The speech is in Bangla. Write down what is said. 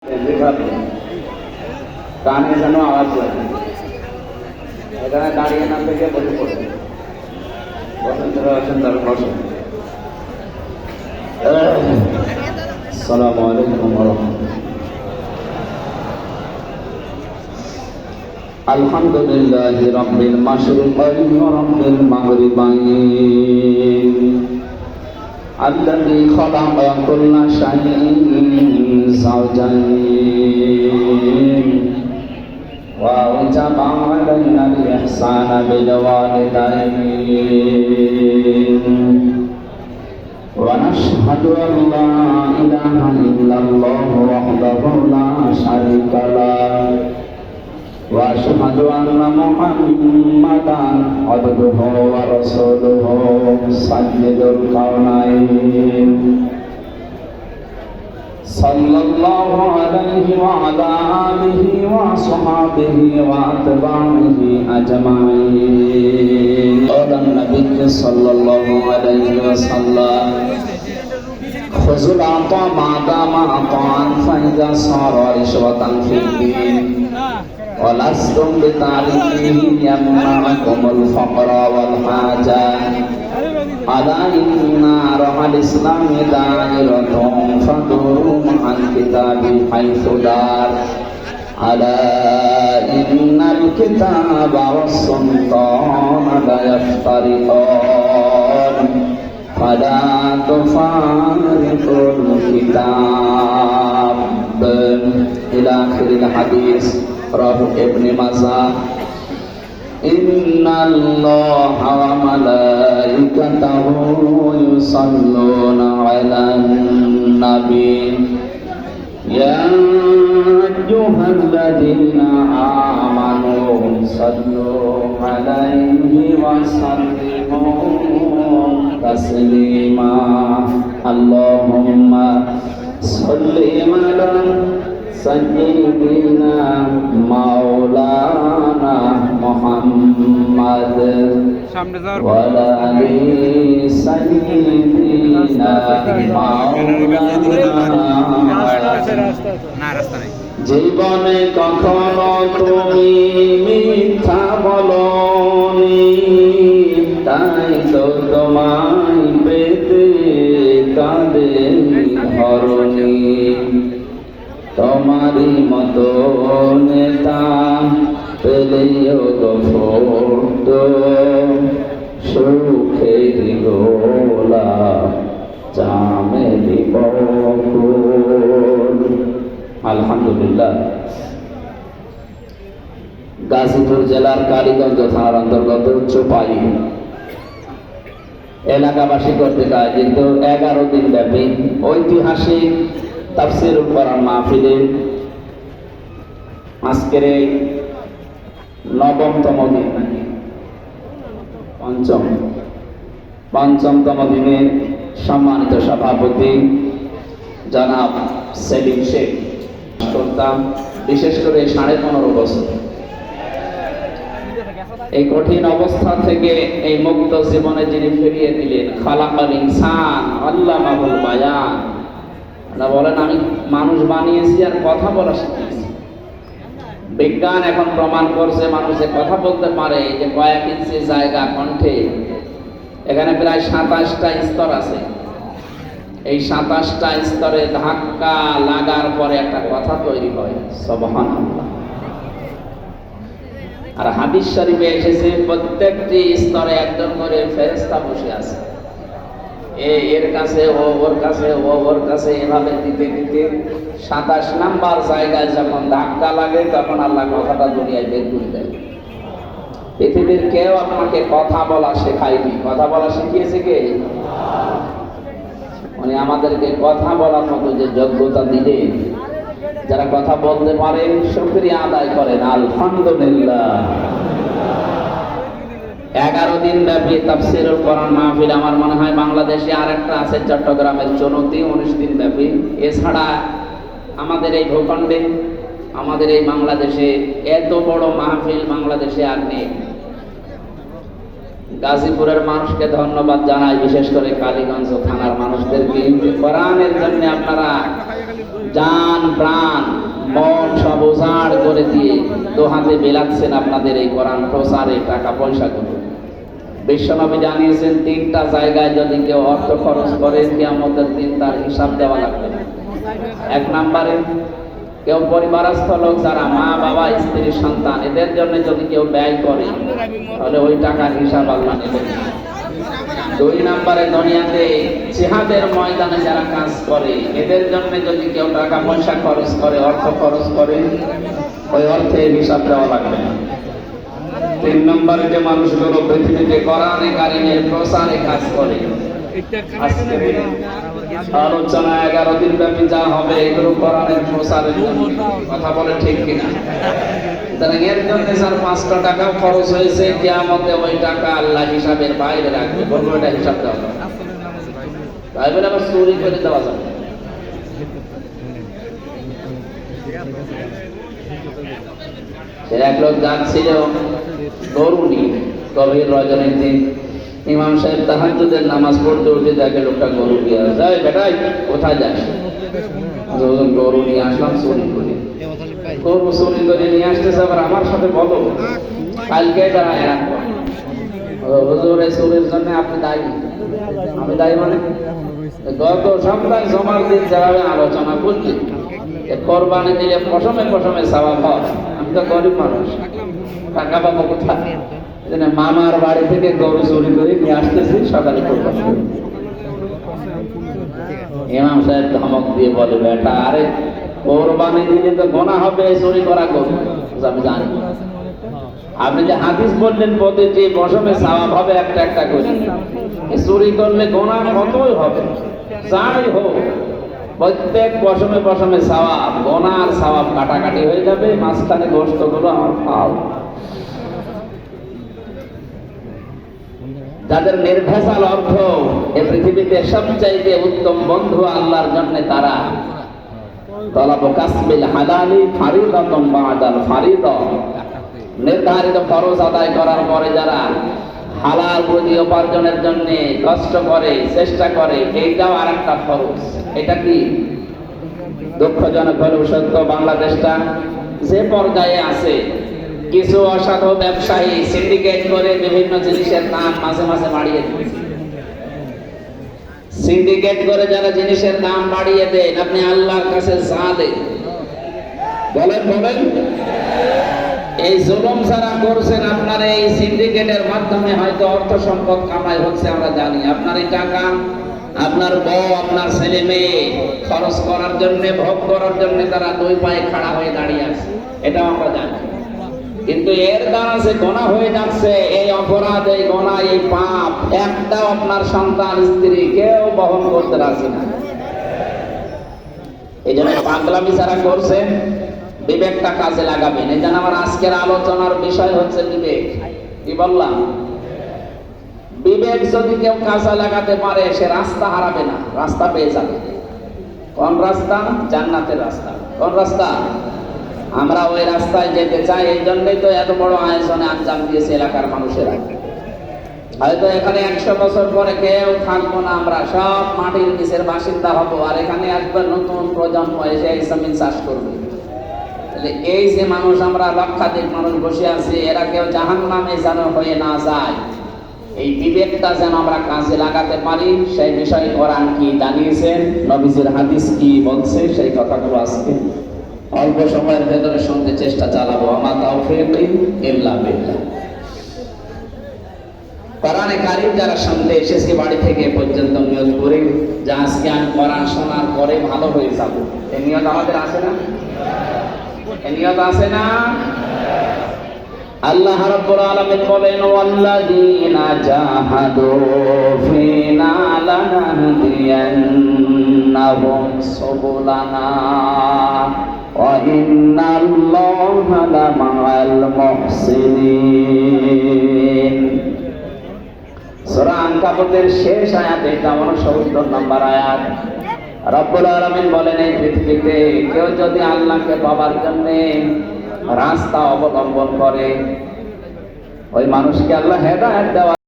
যেভাবে কানে যেন আওয়াজ হয়, এখানে দাঁড়িয়ে না থেকে বসে পড়ে বসেন তারপর বসেন। আসসালামু আলাইকুম ওয়া রাহমাতুল্লাহ। আলহামদুলিল্লাহি রাব্বিল মাশরিকাইন ওয়া রাব্বিল মাগরিবাইন الذي خلق كل شيء زوجين وأوجب علينا الإحسان بالوالدين ونشهد أن لا إله إلا الله وحده لا شريك له وأشهد أن محمدا عبده ورسوله سيد الكونين صلى الله عليه وعلى آله وصحبه وأتباعه أجمعين. قال النبي صلى الله عليه وسلم خذوا العطاء ما دام عطاء فإذا صار رشوة في الدين ولستم بتعرفه يمنعكم الفقر والحاجة ألا إن عرف الإسلام دائرة فدوروا عن كتاب حيث دار ألا إن الكتاب والسلطان لا يفترقان فلا تفارقوا الكتاب إلى آخر الحديث. رواه ابن ماجه. إن الله وملائكته يصلون على النبي يا أيها الذين آمنوا صلوا عليه وسلموا تسليما. اللهم صل على سيدنا مولانا محمد وعلى آل سيدنا مولانا. জীবনে কখনো তুমি মিথ্যা বলনি, তাই তো তোমায় পেতে কাঁদে ধরণী। তোমারই মতো নেতা পেলেও গফত সুখে গোলা চামে দিব। আলহামদুলিল্লাহ। গাজীপুর জেলার কালীগঞ্জ থানার অন্তর্গত চোপাই এলাকাবাসী কর্তৃক আয়োজিত 11 দিন ব্যাপী ঐতিহাসিক তাফসীরুল কোরআন মাহফিলে আজকের এই নবমতম দিন, পঞ্চমতম দিনের সম্মানিত সভাপতি জনাব সেলিম শেখ করতাম। বিশেষ করে 15.5 বছর এই কঠিন অবস্থা থেকে এই মুক্ত জীবনে যিনি ফিরিয়ে দিলেন, খালাকাল ইনসান আল্লামাহুল বায়ান। বলেন আমি মানুষ বানিয়েছি আর কথা বলা শিখিয়েছি। বিজ্ঞান এখন প্রমাণ করছে মানুষে কথা বলতে পারে, যে কয়েক ইঞ্চি জায়গা কণ্ঠে, এখানে প্রায় 27টা স্তর আছে। এই 27টা স্তরে ধাক্কা লাগার পরে একটা কথা তৈরি হয়, সুবহানাল্লাহ। আর হাদিস শরীফে এসেছে প্রত্যেকটি স্তরে একজন করে ফেরেশতা বসে আছে। এর কাছে ও ওর কাছে, ও ওর কাছে, এভাবে দিতে দিতে 27 নাম্বার জায়গায় যখন ধাক্কা লাগে তখন আল্লাহ কথাটা দুনিয়ায় বের করে দেয়। পৃথিবীর কেউ আপনাকে কথা বলা শেখায়নি, কথা বলা শিখিয়েছে কে? মানে আমাদেরকে কথা বলার মতো যে যোগ্যতা দিলেন, যারা কথা বলতে পারেন শুকরিয়া আদায় করেন আলহামদুলিল্লাহ। 11 দিন ব্যাপী তাফসীরুল কোরআন মাহফিল আমার মনে হয় বাংলাদেশে আরেকটা আছে চট্টগ্রামের চনতি, 19 দিন ব্যাপী। এছাড়া আমাদের এই ভূখণ্ডে, আমাদের এই বাংলাদেশে এত বড় মাহফিল বাংলাদেশে আর নেই। গাজীপুরের মানুষকে ধন্যবাদ জানাই, বিশেষ করে কালীগঞ্জ থানার মানুষদেরকে। কোরআনের জন্য আপনারা জান প্রাণ মন সব উজাড় করে দিয়ে দু হাতে বেলাচ্ছেন আপনাদের এই কোরআন প্রচারে টাকা পয়সা গুলো। বিশ্বনবী জানিয়েছেন 3টা জায়গায় যদি কেউ অর্থ খরচ করে কিয়ামতের দিন তার হিসাব দেওয়া লাগবে না। 1 নম্বরে কেউ পরিবারস্থ লোক যারা মা বাবা স্ত্রী সন্তান এদের জন্য যদি কেউ ব্যয় করে তাহলে ওই টাকার হিসাব আল্লাহ নেবেন। 2 নম্বরে দুনিয়াতে জিহাদের ময়দানে যারা কাজ করে এদের জন্য যদি কেউ টাকা পয়সা খরচ করে অর্থ খরচ করে ওই অর্থের হিসাব দেওয়া লাগবে না। 3 নম্বরে যে মানুষগুলো পৃথিবীতে কোরআনে কারিমের প্রচারে কাজ করে আজকে আলোচনা 11 দিন ব্যাপী যা হবে এগুলো কোরআনের প্রচারের জন্য। কথা বলে ঠিক কিনা? এর জন্য স্যার 5টা টাকাও খরচ হয়েছে কিয়ামতে ওই টাকা আল্লাহ হিসাবের বাইরে রাখবে, বলবো এটা হিসাব দেওয়া হবে তাই বলে আবার চুরি করে দেওয়া যাবে। সে এক লোক যাচ্ছিল গরু নিয়ে গভীর রজনীতে, ইমাম সাহেব তাহাজ্জুদের নামাজ পড়তে উঠে দেখে লোকটা গরু নিয়ে যায়। বেটাই কোথায় যাস? গরু নিয়ে আসলাম চুরি করে। গরু চুরি করে নিয়ে আসতেছে আবার আমার সাথে বলো কালকে দাঁড়ায় হুজুর এই চুরির জন্য আপনি দায়ী। আমি দায়ী মানে গত সপ্তাহে জমার দিন যেভাবে আলোচনা করছি কোরবানি দিলে পশমে পশমে সওয়াব হয়। আমি তো গরিব মানুষ, টাকা পাবো কোথায়? মামার বাড়ি থেকে গরু চুরি করে নিয়ে আসতেছি সকালে কোরবানি। ইমাম সাহেব ধমক দিয়ে বলে বেটা আরে কোরবানি দিলে তো গোনা হবে চুরি করা গরু। আমি জানি আপনি যে হাদিস বললেন প্রতিটি পশমে সওয়াব হবে একটা একটা করে, চুরি করলে গোনা কতই হবে। যাই হোক প্রত্যেক পশমে পশমে সওয়াব, গোনার সওয়াব কাটাকাটি হয়ে যাবে, মাঝখানে গোশত গুলো আমার খাও। যাদের নির্ভেজাল অর্থ এই পৃথিবীতে সবচাইতে উত্তম বন্ধু আল্লাহর জন্য তারা তলাব কাসবিল হালালি ফারিদাতুন বাদাল ফারিদা, নির্ধারিত ফরজ আদায় করার পরে যারা হালাল রুজি উপার্জনের জন্য কষ্ট করে চেষ্টা করে এইটাও আরেকটা ফরজ। এটা কি দুঃখজনক হলেও সত্য, বাংলাদেশটা যে পর্যায়ে আছে কিছু অসাধু ব্যবসায়ী সিন্ডিকেট করে বিভিন্ন জিনিসের দাম মাঝে মাঝে বাড়িয়ে দেয়। সিন্ডিকেট করে যারা জিনিসের দাম বাড়িয়ে দেন আপনি আল্লাহর কাছে যা দেন বলেন বলেন এই জুলুম যারা করছেন আপনার এই সিন্ডিকেটের মাধ্যমে হয়তো অর্থ সম্পদ কামাই হচ্ছে আমরা জানি। আপনার এই টাকা আপনার বউ আপনার ছেলে মেয়ে খরচ করার জন্য ভোগ করার জন্য তারা 2 পায়ে খাড়া হয়ে দাঁড়িয়ে আছে, এটাও আমরা জানি। কিন্তু এর দ্বারা যে গোনা হয়ে যাচ্ছে এই অপরাধ এই গোনা এই পাপ একটাও আপনার সন্তান স্ত্রী কেউ বহন করতে রাজি না। এই জন্য পাগলামি যারা করছেন বিবেকটা কাজে লাগাবেন। এই জন্য আমার আজকের আলোচনার বিষয় হচ্ছে বিবেক। কি বললাম? বিবেক যদি কেউ কাজে লাগাতে পারে সে রাস্তা হারাবে না, রাস্তা পেয়ে যাবে। কোন রাস্তা? জান্নাতের রাস্তা। কোন রাস্তা? আমরা ওই রাস্তায় যেতে চাই, এই জন্যই তো এত বড় আয়োজনে আঞ্জাম দিয়েছে এলাকার মানুষেরা। হয়তো এখানে 100 বছর পরে কেউ থাকবো না, আমরা সব মাটির নিচের বাসিন্দা হব, আর এখানে একবার নতুন প্রজন্ম এসে এই জমিন চাষ করবে। এই যে মানুষ আমরা লক্ষাধিক মানুষ বসে আছি এরা কেউ জাহান্নামে যেন হয়ে না যায়, এই বিবেকটা যেন আমরা কাজে লাগাতে পারি সেই বিষয়ে কোরআন কি জানিয়েছেন, নবীজির হাদিস কি বলছে সেই কথাগুলো আজকে অল্প সময়ের ভেতরে শুনতে চেষ্টা চালাবো। আমা তাওফীক ইল্লা বিল্লাহ। কোরআনে কারীম যারা শুনতে এসেছে বাড়ি থেকে পর্যন্ত নিয়ত করে যে আজকে আমি কোরআন শোনার পরে ভালো হয়ে যাব, এই নিয়ত আমাদের আছে না? এই নিয়ত আছে না? আল্লাহ রাব্বুল আলামিন বলেন ওয়াল্লাযীনা জাহাদু ফীনা লানাহদিয়ান্নাহুম সুবুলানা ওয়া ইন্নাল্লাহা লামাআল মুহসিনিন। সূরা আনকাবুতের শেষ আয়াত, এটা 69 নম্বর আয়াত। রব্বুল আলামিন বলেন এই পৃথিবীতে কেউ যদি আল্লাহকে পাবার জন্য রাস্তা অবলম্বন করে ওই মানুষকে আল্লাহ হেদায়েত দেওয়া